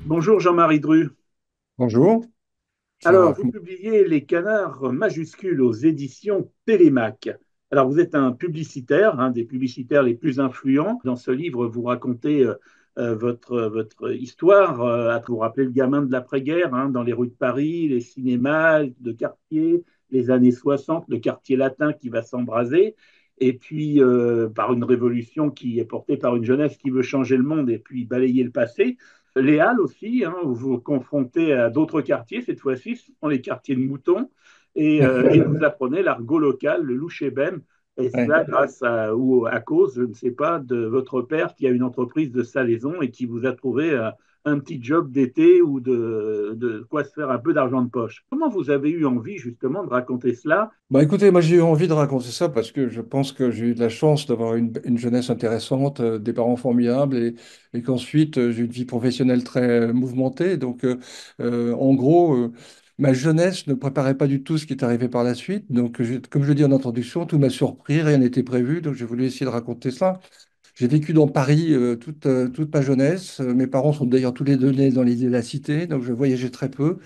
Bonjour Jean-Marie Dru. Bonjour. Alors, Ça, vous publiez Les Canards majuscules aux éditions Télémac. Alors, vous êtes un publicitaire, un des publicitaires les plus influents. Dans ce livre, vous racontez votre histoire, à vous rappeler le gamin de l'après-guerre, hein, dans les rues de Paris, les cinémas de quartier, les années 60, le quartier latin qui va s'embraser. Et puis, par une révolution qui est portée par une jeunesse qui veut changer le monde et puis balayer le passé. Les Halles aussi, hein, où vous vous confrontez à d'autres quartiers, cette fois-ci, ce sont les quartiers de moutons, et vous apprenez l'argot local, le louchébem, et ouais. cela grâce à, ou à cause, je ne sais pas, de votre père qui a une entreprise de salaison et qui vous a trouvé un petit job d'été ou de quoi se faire un peu d'argent de poche. Comment vous avez eu envie justement de raconter cela? Bah écoutez, moi j'ai eu envie de raconter ça parce que je pense que j'ai eu de la chance d'avoir une jeunesse intéressante, des parents formidables et qu'ensuite j'ai eu une vie professionnelle très mouvementée. En gros, ma jeunesse ne préparait pas du tout ce qui est arrivé par la suite. Comme je le dis en introduction, tout m'a surpris, rien n'était prévu. Donc j'ai voulu essayer de raconter ça. J'ai vécu dans Paris toute ma jeunesse. Mes parents sont d'ailleurs tous les deux nés dans l'île de la Cité, donc je voyageais très peu.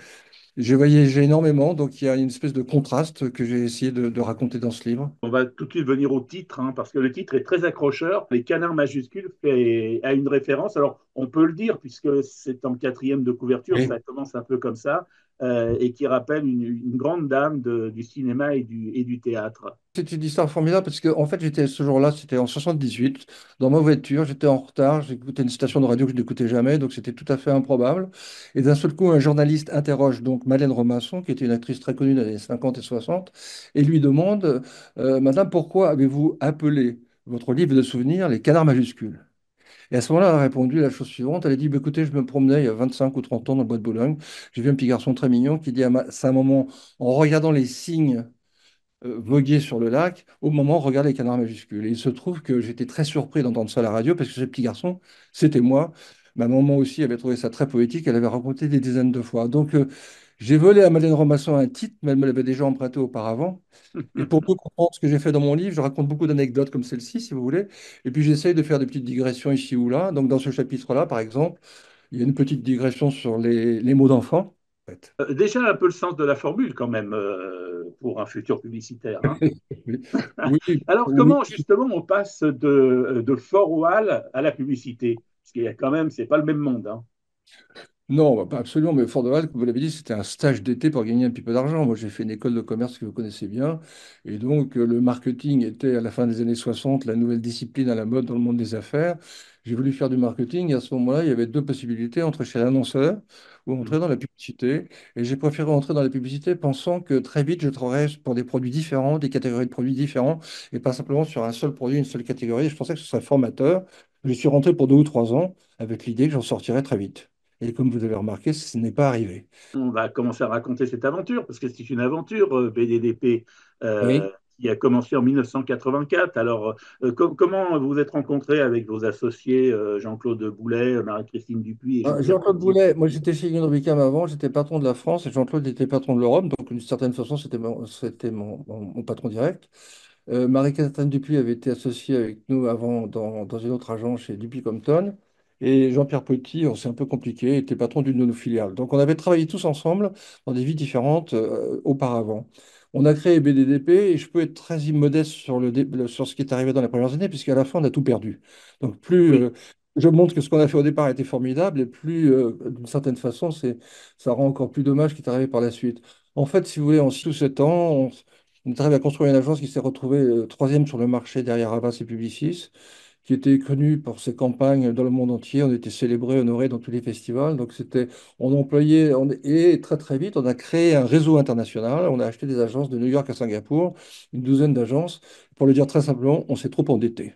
J'ai voyagé énormément, donc il y a une espèce de contraste que j'ai essayé de raconter dans ce livre. On va tout de suite venir au titre, hein, parce que le titre est très accrocheur. Les canards majuscules a une référence. Alors, on peut le dire, puisque c'est en quatrième de couverture, Oui. ça commence un peu comme ça, et qui rappelle une grande dame du cinéma et du théâtre. C'est une histoire formidable parce que en fait j'étais ce jour-là, c'était en 78, dans ma voiture, j'étais en retard, j'écoutais une station de radio que je n'écoutais jamais, donc c'était tout à fait improbable. Et d'un seul coup, un journaliste interroge donc Madeleine Robinson, qui était une actrice très connue dans les années 50 et 60, et lui demande, Madame, pourquoi avez-vous appelé votre livre de souvenirs Les Canards majuscules? Et à ce moment-là, elle a répondu la chose suivante. Elle a dit, bah, écoutez, je me promenais il y a 25 ou 30 ans dans le bois de Boulogne. J'ai vu un petit garçon très mignon qui dit à sa maman, en regardant les signes voguer sur le lac, au moment où regarde les canards majuscules. Et il se trouve que j'étais très surpris d'entendre ça à la radio parce que ce petit garçon, c'était moi. Ma maman aussi avait trouvé ça très poétique. Elle avait raconté des dizaines de fois. J'ai volé à Madeleine Robinson un titre, mais elle me l'avait déjà emprunté auparavant. Et pour mieux comprendre ce que j'ai fait dans mon livre, je raconte beaucoup d'anecdotes comme celle-ci, si vous voulez. Et puis j'essaye de faire des petites digressions ici ou là. Donc dans ce chapitre-là, par exemple, il y a une petite digression sur les mots d'enfant. En fait. Déjà un peu le sens de la formule quand même pour un futur publicitaire, hein. Oui, Alors, oui, comment justement on passe de Fort Wall à la publicité? Parce qu'il y a quand même, c'est pas le même monde, hein. non, bah, pas absolument, mais Fort de Halle, comme vous l'avez dit, c'était un stage d'été pour gagner un petit peu d'argent. Moi, j'ai fait une école de commerce que vous connaissez bien. Et le marketing était, à la fin des années 60, la nouvelle discipline à la mode dans le monde des affaires. J'ai voulu faire du marketing. Et à ce moment-là, il y avait deux possibilités, entrer chez l'annonceur ou entrer dans la publicité. Et j'ai préféré entrer dans la publicité pensant que très vite, je travaillerais pour des produits différents, des catégories de produits différents, et pas simplement sur un seul produit, une seule catégorie. Et je pensais que ce serait formateur. Je suis rentré pour 2 ou 3 ans avec l'idée que j'en sortirais très vite. Et comme vous avez remarqué, ce n'est pas arrivé. On va commencer à raconter cette aventure, parce que c'est une aventure, BDDP, Oui. qui a commencé en 1984. Alors, comment vous vous êtes rencontrés avec vos associés, Jean-Claude Boulet, Marie-Christine Dupuis et Jean-Pierre Jean-Claude Petit? Boulet, moi j'étais chez Guillaume Ricam avant, j'étais patron de la France et Jean-Claude était patron de l'Europe, donc d'une certaine façon c'était mon patron direct. Marie-Catherine Dupuis avait été associée avec nous avant dans une autre agence chez Dupuis Compton. Et Jean-Pierre Petit, on s'est un peu compliqué, était patron d'une de nos filiales. Donc on avait travaillé tous ensemble dans des vies différentes auparavant. On a créé BDDP et je peux être très immodeste sur ce qui est arrivé dans les premières années, puisqu'à la fin on a tout perdu. Donc plus Oui. je montre que ce qu'on a fait au départ était formidable, et plus d'une certaine façon ça rend encore plus dommage ce qui est arrivé par la suite. En fait, si vous voulez, en 6 ou 7 ans, on est arrivé à construire une agence qui s'est retrouvée troisième sur le marché derrière Havas et Publicis, qui était connue pour ses campagnes dans le monde entier. On était célébrés, honorés dans tous les festivals. On employait, et très très vite, on a créé un réseau international. On a acheté des agences de New York à Singapour, une douzaine d'agences. Pour le dire très simplement, on s'est trop endetté.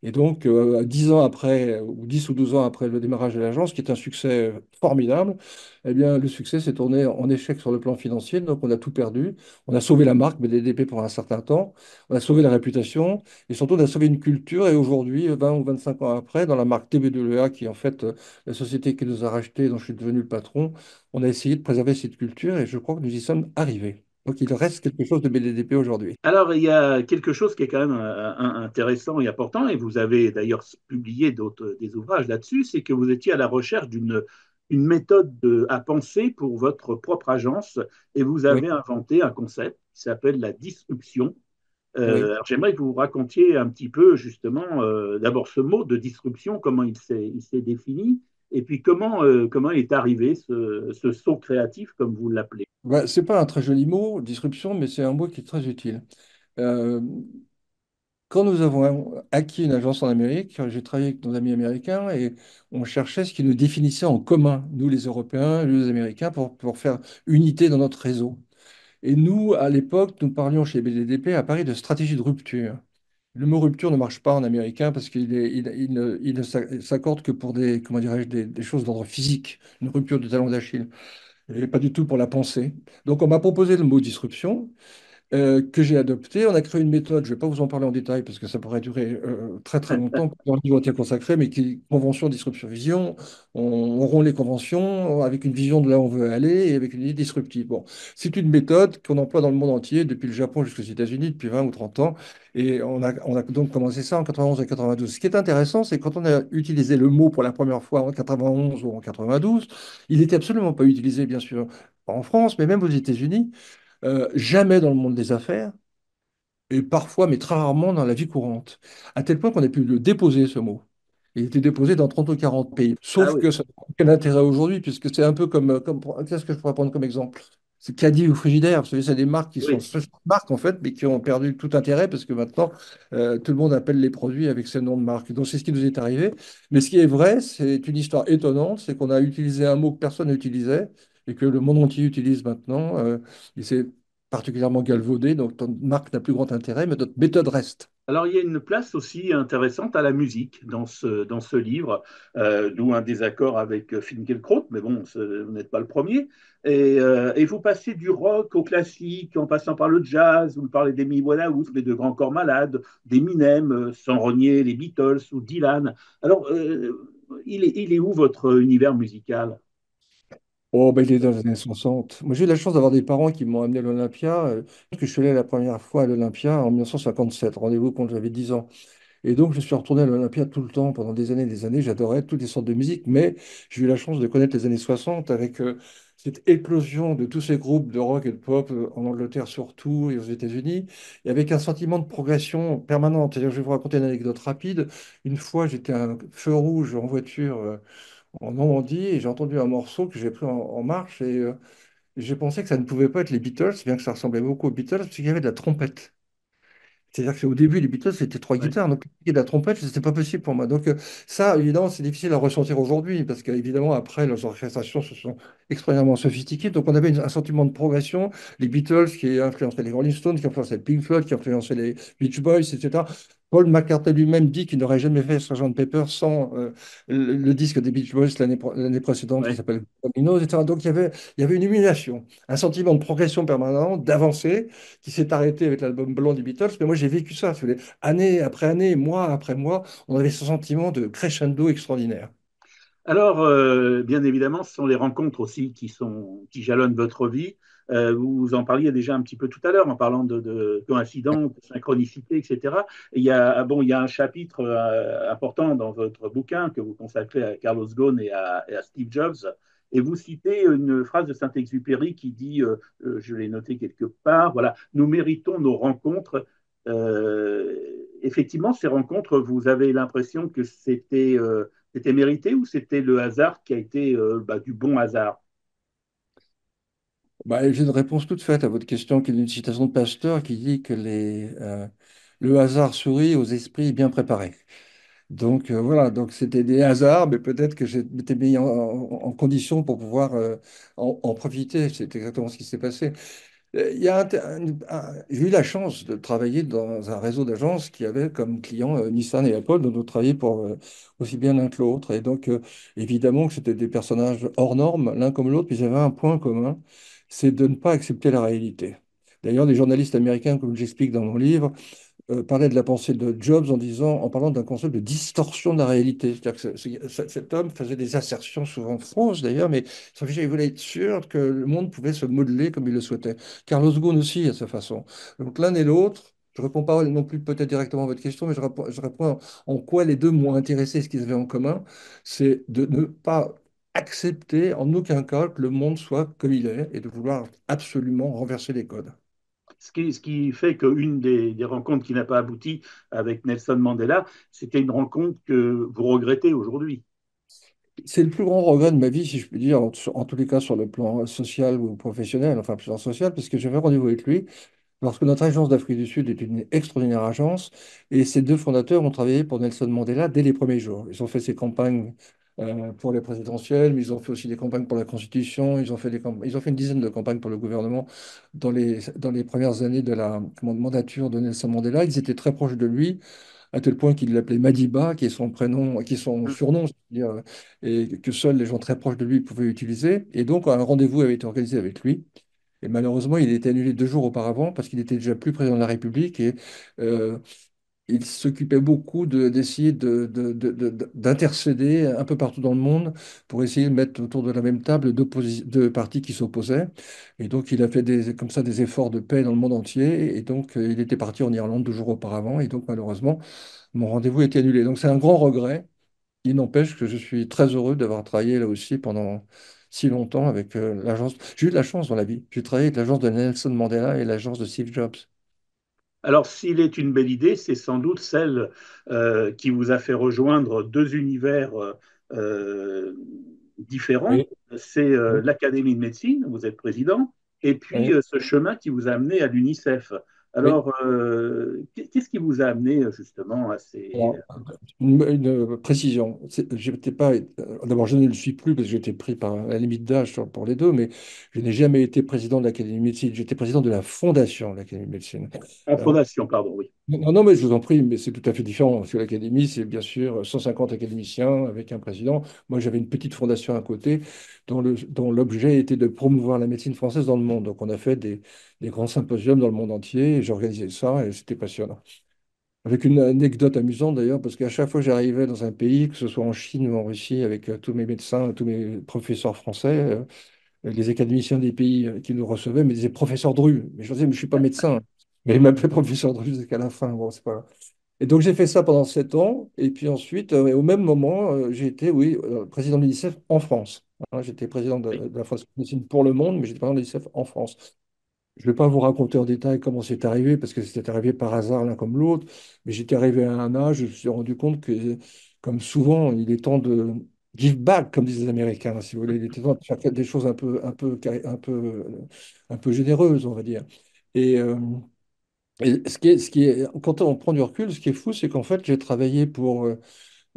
Et donc, 10 ans après, ou 10 ou 12 ans après le démarrage de l'agence, qui est un succès formidable, eh bien, le succès s'est tourné en échec sur le plan financier. Donc, on a tout perdu. On a sauvé la marque BDDP pour un certain temps. On a sauvé la réputation. Et surtout, on a sauvé une culture. Et aujourd'hui, 20 ou 25 ans après, dans la marque TB2EA, qui est en fait la société qui nous a racheté, dont je suis devenu le patron, on a essayé de préserver cette culture. Et je crois que nous y sommes arrivés. Donc, il reste quelque chose de BDDP aujourd'hui. Alors, il y a quelque chose qui est quand même intéressant et important, et vous avez d'ailleurs publié des ouvrages là-dessus, c'est que vous étiez à la recherche une méthode à penser pour votre propre agence et vous Oui, avez inventé un concept qui s'appelle la disruption. oui. Alors j'aimerais que vous racontiez un petit peu justement d'abord ce mot de disruption, comment il s'est défini, et puis comment est arrivé ce saut créatif, comme vous l'appelez. Bah, c'est pas un très joli mot, disruption, mais c'est un mot qui est très utile. Euh, Quand nous avons acquis une agence en Amérique, j'ai travaillé avec nos amis américains et on cherchait ce qui nous définissait en commun, nous les Européens et les Américains, pour faire unité dans notre réseau. Et nous, à l'époque, nous parlions chez BDDP à Paris de stratégie de rupture. Le mot rupture ne marche pas en américain parce qu'il ne s'accorde que pour des, comment dirais-je, des choses d'ordre physique, une rupture du talon d'Achille, et pas du tout pour la pensée. Donc on m'a proposé le mot disruption que j'ai adopté. On a créé une méthode, je ne vais pas vous en parler en détail parce que ça pourrait durer très très longtemps, dans le livre entier consacré, mais qui convention, disruption, vision. On rompt les conventions avec une vision de là où on veut aller et avec une idée disruptive. Bon, c'est une méthode qu'on emploie dans le monde entier, depuis le Japon jusqu'aux États-Unis, depuis 20 ou 30 ans. Et on a donc commencé ça en 91 et 92. Ce qui est intéressant, c'est quand on a utilisé le mot pour la première fois en 91 ou en 92, il n'était absolument pas utilisé, bien sûr, en France, mais même aux États-Unis. Jamais dans le monde des affaires, et parfois, mais très rarement dans la vie courante. À tel point qu'on a pu le déposer, ce mot. Il était déposé dans 30 ou 40 pays. Ah Sauf oui, que ça n'a aucun intérêt aujourd'hui, puisque c'est un peu qu'est-ce que je pourrais prendre comme exemple? C'est Caddy ou Frigidaire. Vous savez, c'est des marques qui sont oui. ce sont des marques, en fait, mais qui ont perdu tout intérêt, parce que maintenant, tout le monde appelle les produits avec ce nom de marque. Donc, c'est ce qui nous est arrivé. Mais ce qui est vrai, c'est une histoire étonnante, c'est qu'on a utilisé un mot que personne n'utilisait, et que le monde entier utilise maintenant. Et c'est particulièrement galvaudé, donc notre marque n'a plus grand intérêt, mais notre méthode reste. Alors, il y a une place aussi intéressante à la musique dans ce livre, d'où un désaccord avec Finkielkraut, mais bon, vous n'êtes pas le premier. Et vous passez du rock au classique, en passant par le jazz, vous parlez d'Amy Winehouse, les deux grands corps malades, d'Eminem, sans renier les Beatles ou Dylan. Alors, il est où votre univers musical? Oh, ben, il est dans les années 60. Moi, j'ai eu la chance d'avoir des parents qui m'ont amené à l'Olympia, que je suis allé la première fois à l'Olympia en 1957, rendez-vous quand j'avais 10 ans. Et donc, je suis retourné à l'Olympia tout le temps, pendant des années et des années. J'adorais toutes les sortes de musique, mais j'ai eu la chance de connaître les années 60 avec cette éclosion de tous ces groupes de rock et de pop, en Angleterre surtout et aux États-Unis, et avec un sentiment de progression permanente. C'est-à-dire, je vais vous raconter une anecdote rapide. Une fois, j'étais à un feu rouge en voiture en Normandie et j'ai entendu un morceau que j'ai pris en marche et j'ai pensé que ça ne pouvait pas être les Beatles, bien que ça ressemblait beaucoup aux Beatles, parce qu'il y avait de la trompette. C'est-à-dire qu'au début, les Beatles, c'était trois Ouais. guitares, donc de la trompette, c'était pas possible pour moi. Donc ça, évidemment, c'est difficile à ressentir aujourd'hui, parce qu'évidemment, après, leurs orchestrations se sont extrêmement sophistiquées. Donc on avait un sentiment de progression. Les Beatles qui influençaient les Rolling Stones, qui influençaient Pink Floyd, qui influençaient les Beach Boys, etc. Paul McCartney lui-même dit qu'il n'aurait jamais fait Sgt. Pepper sans le disque des Beach Boys l'année précédente, qui Ouais. s'appelle Domino, etc. Donc il y avait une émulation, un sentiment de progression permanente, d'avancée qui s'est arrêté avec l'album Blond des Beatles, mais moi j'ai vécu ça, si vous voulez. Année après année, mois après mois, on avait ce sentiment de crescendo extraordinaire. Alors, bien évidemment, ce sont les rencontres aussi qui jalonnent votre vie. Vous en parliez déjà un petit peu tout à l'heure en parlant de coïncidence, de synchronicité, etc. Et il y a un chapitre important dans votre bouquin que vous consacrez à Carlos Ghosn et à Steve Jobs. Et vous citez une phrase de Saint-Exupéry qui dit, je l'ai noté quelque part, voilà, nous méritons nos rencontres. Euh, Effectivement, ces rencontres, vous avez l'impression que c'était mérité ou c'était le hasard qui a été du bon hasard? Bah, j'ai une réponse toute faite à votre question, qui est une citation de Pasteur qui dit que le hasard sourit aux esprits bien préparés. Donc voilà, donc c'était des hasards, mais peut-être que j'étais mis en condition pour pouvoir en profiter. C'est exactement ce qui s'est passé. Il y a j'ai eu la chance de travailler dans un réseau d'agences qui avait comme clients Nissan et Apple, donc on travaillait pour aussi bien l'un que l'autre. Et donc, évidemment que c'était des personnages hors normes, l'un comme l'autre, puis ils avaient un point commun, c'est de ne pas accepter la réalité. D'ailleurs, les journalistes américains, comme j'explique dans mon livre, parlait de la pensée de Jobs en parlant d'un concept de distorsion de la réalité. C'est-à-dire que cet homme faisait des assertions souvent fausses d'ailleurs, mais il voulait être sûr que le monde pouvait se modeler comme il le souhaitait. Carlos Ghosn aussi à sa façon. Donc l'un et l'autre. Je ne réponds pas non plus peut-être directement à votre question, mais je réponds en quoi les deux m'ont intéressé, ce qu'ils avaient en commun, c'est de ne pas accepter en aucun cas que le monde soit comme il est et de vouloir absolument renverser les codes. Ce qui fait qu'une des rencontres qui n'a pas abouti avec Nelson Mandela, c'était une rencontre que vous regrettez aujourd'hui. C'est le plus grand regret de ma vie, si je puis dire, en tous les cas sur le plan social ou professionnel, enfin plus en social, parce que j'avais rendez-vous avec lui. Parce que notre agence d'Afrique du Sud est une extraordinaire agence et ces deux fondateurs ont travaillé pour Nelson Mandela dès les premiers jours. Ils ont fait ces campagnes pour les présidentielles, mais ils ont fait aussi des campagnes pour la Constitution, ils ont fait une dizaine de campagnes pour le gouvernement dans les premières années de la mandature de Nelson Mandela. Ils étaient très proches de lui, à tel point qu'ils l'appelaient Madiba, qui est son prénom, qui est son surnom, c'est-à-dire, et que seuls les gens très proches de lui pouvaient utiliser. Et donc un rendez-vous avait été organisé avec lui. Et malheureusement, il a été annulé 2 jours auparavant parce qu'il était déjà plus président de la République et euh, il s'occupait beaucoup d'essayer d'intercéder un peu partout dans le monde pour essayer de mettre autour de la même table deux partis qui s'opposaient. Et donc, il a fait comme ça des efforts de paix dans le monde entier. Et donc, il était parti en Irlande 2 jours auparavant. Et donc, malheureusement, mon rendez-vous a été annulé. Donc, c'est un grand regret. Il n'empêche que je suis très heureux d'avoir travaillé là aussi pendant si longtemps avec l'agence. J'ai eu de la chance dans la vie. J'ai travaillé avec l'agence de Nelson Mandela et l'agence de Steve Jobs. Alors, s'il est une belle idée, c'est sans doute celle qui vous a fait rejoindre deux univers euh, différents. Oui, C'est oui, l'Académie de médecine, vous êtes président, et puis oui. ce chemin qui vous a amené à l'UNICEF. Oui. Alors, qu'est-ce qui vous a amené justement à ces... Alors, une précision. J'étais pas, d'abord, je ne le suis plus parce que j'étais pris par la limite d'âge pour les deux, mais je n'ai jamais été président de l'Académie de médecine. J'étais président de la fondation de l'Académie de médecine. En Alors, fondation, pardon, oui. non, non, mais je vous en prie, mais c'est tout à fait différent. Parce que l'Académie, c'est bien sûr 150 académiciens avec un président. Moi, j'avais une petite fondation à côté dont l'objet était de promouvoir la médecine française dans le monde. Donc, on a fait des grands symposiums dans le monde entier et j'organisais ça et c'était passionnant. Avec une anecdote amusante d'ailleurs, parce qu'à chaque fois que j'arrivais dans un pays, que ce soit en Chine ou en Russie, avec tous mes médecins, tous mes professeurs français, les académiciens des pays qui nous recevaient me disaient professeur Dru. Mais je leur disais, mais je ne suis pas médecin. Mais ils m'appelaient professeur Dru jusqu'à la fin. Bon, c'est pas... Et donc j'ai fait ça pendant 7 ans. Et puis ensuite, au même moment, j'ai été, oui, président de l'UNICEF en France. Hein, j'étais président de la Fondation de médecine pour le monde, mais j'étais président de l'UNICEF en France. Je ne vais pas vous raconter en détail comment c'est arrivé, parce que c'était arrivé par hasard l'un comme l'autre, mais j'étais arrivé à un âge, je me suis rendu compte que, comme souvent, il est temps de give back, comme disent les Américains, si vous voulez. Il était temps de faire des choses un peu généreuses, on va dire. Et, ce qui est, quand on prend du recul, ce qui est fou, c'est qu'en fait, j'ai travaillé pour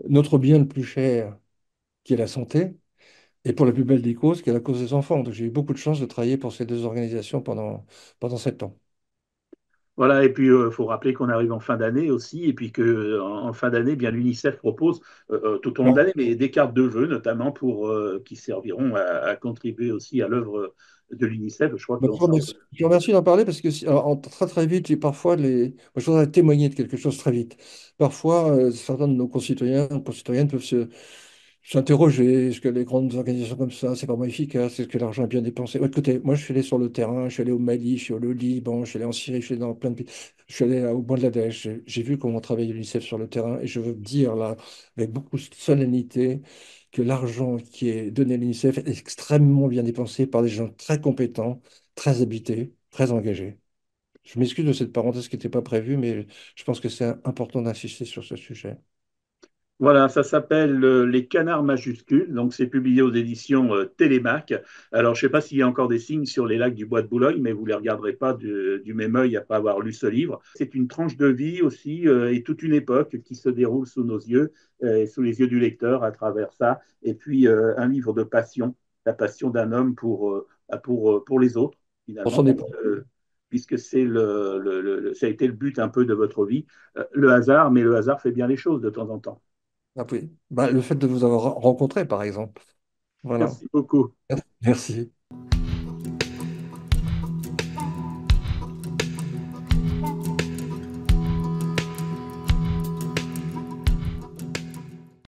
notre bien le plus cher, qui est la santé, et pour la plus belle des causes, qui est la cause des enfants. Donc j'ai eu beaucoup de chance de travailler pour ces deux organisations pendant 7 ans. Voilà, et puis il faut rappeler qu'on arrive en fin d'année aussi, et puis que en fin d'année, bien l'UNICEF propose tout au long de l'année, mais des cartes de vœux, notamment pour qui serviront à contribuer aussi à l'œuvre de l'UNICEF. Je crois que Bah, je vous remercie d'en parler parce que alors, très très vite, et parfois moi, je voudrais témoigner de quelque chose très vite. Parfois, certains de nos concitoyens, concitoyennes peuvent s'interroger, est-ce que les grandes organisations comme ça, c'est vraiment efficace? Est-ce que l'argent est bien dépensé? Ouais, écoutez, moi je suis allé sur le terrain, je suis allé au Mali, je suis allé au Liban, je suis allé en Syrie, je suis allé dans plein de pays, je suis allé au Bangladesh, j'ai vu comment travaille l'UNICEF sur le terrain et je veux dire là, avec beaucoup de solennité, que l'argent qui est donné à l'UNICEF est extrêmement bien dépensé par des gens très compétents, très habités, très engagés. Je m'excuse de cette parenthèse qui n'était pas prévue, mais je pense que c'est important d'insister sur ce sujet. Voilà, ça s'appelle Les Canards majuscules, donc c'est publié aux éditions Télémac. Alors, je ne sais pas s'il y a encore des signes sur les lacs du Bois de Boulogne, mais vous ne les regarderez pas du même œil à pas avoir lu ce livre. C'est une tranche de vie aussi et toute une époque qui se déroule sous nos yeux, et sous les yeux du lecteur à travers ça. Et puis, un livre de passion, la passion d'un homme pour les autres, On finalement, s'en est pas. puisque c'est ça a été le but un peu de votre vie. Le hasard, mais le hasard fait bien les choses de temps en temps. Ah oui. Bah, le fait de vous avoir rencontré, par exemple. Voilà. Merci beaucoup. Merci.